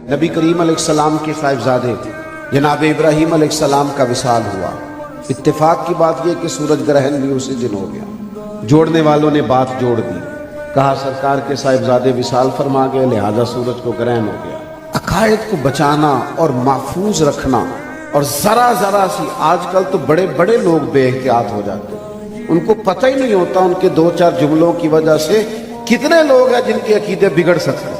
نبی کریم علیہ السلام کے صاحبزادے جناب ابراہیم علیہ السلام کا وصال ہوا۔ اتفاق کی بات یہ کہ سورج گرہن بھی اسی دن ہو گیا۔ جوڑنے والوں نے بات جوڑ دی، کہا سرکار کے صاحبزادے وصال فرما گئے، لہذا سورج کو گرہن ہو گیا۔ عقائد کو بچانا اور محفوظ رکھنا، اور ذرا ذرا سی آج کل تو بڑے بڑے لوگ بے احتیاط ہو جاتے ہیں، ان کو پتہ ہی نہیں ہوتا ان کے دو چار جملوں کی وجہ سے کتنے لوگ ہیں جن کے عقیدے بگڑ سکتے ہیں۔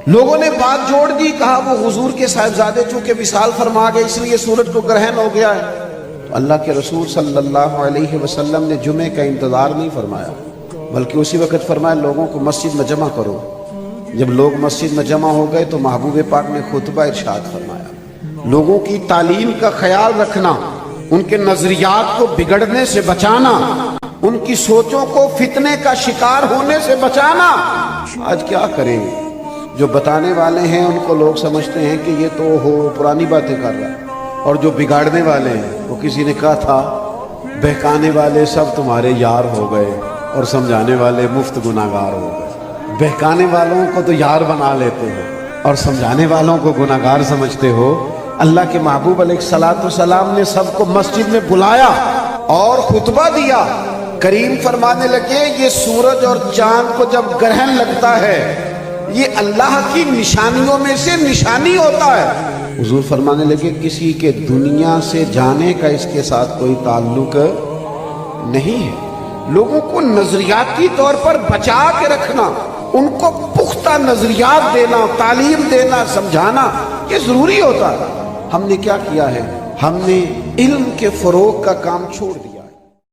لوگوں نے بات جوڑ دی، کہا وہ حضور کے صاحبزادے چونکہ وصال فرما گئے اس لیے سورج کو گرہن ہو گیا ہے۔ تو اللہ کے رسول صلی اللہ علیہ وسلم نے جمعے کا انتظار نہیں فرمایا، بلکہ اسی وقت فرمایا لوگوں کو مسجد میں جمع کرو۔ جب لوگ مسجد میں جمع ہو گئے تو محبوب پاک نے خطبہ ارشاد فرمایا، لوگوں کی تعلیم کا خیال رکھنا، ان کے نظریات کو بگڑنے سے بچانا، ان کی سوچوں کو فتنے کا شکار ہونے سے بچانا۔ آج کیا کریں، جو بتانے والے ہیں ان کو لوگ سمجھتے ہیں کہ یہ تو پرانی باتیں کر رہا ہے، اور جو بگاڑنے والے ہیں وہ کسی نے کہا تھا بہکانے والے سب تمہارے یار ہو گئے اور سمجھانے والے مفت گناہگار ہو گئے۔ بہکانے والوں کو تو یار بنا لیتے ہو اور سمجھانے والوں کو گناہگار سمجھتے ہو۔ اللہ کے محبوب علیہ السلام نے سب کو مسجد میں بلایا اور خطبہ دیا۔ کریم فرمانے لگے یہ سورج اور چاند کو جب گرہن لگتا ہے یہ اللہ کی نشانیوں میں سے نشانی ہوتا ہے۔ حضور فرمانے لگے کسی کے دنیا سے جانے کا اس کے ساتھ کوئی تعلق نہیں ہے۔ لوگوں کو نظریاتی طور پر بچا کے رکھنا، ان کو پختہ نظریات دینا، تعلیم دینا، سمجھانا، یہ ضروری ہوتا ہے۔ ہم نے کیا کیا ہے؟ ہم نے علم کے فروغ کا کام چھوڑ دیا۔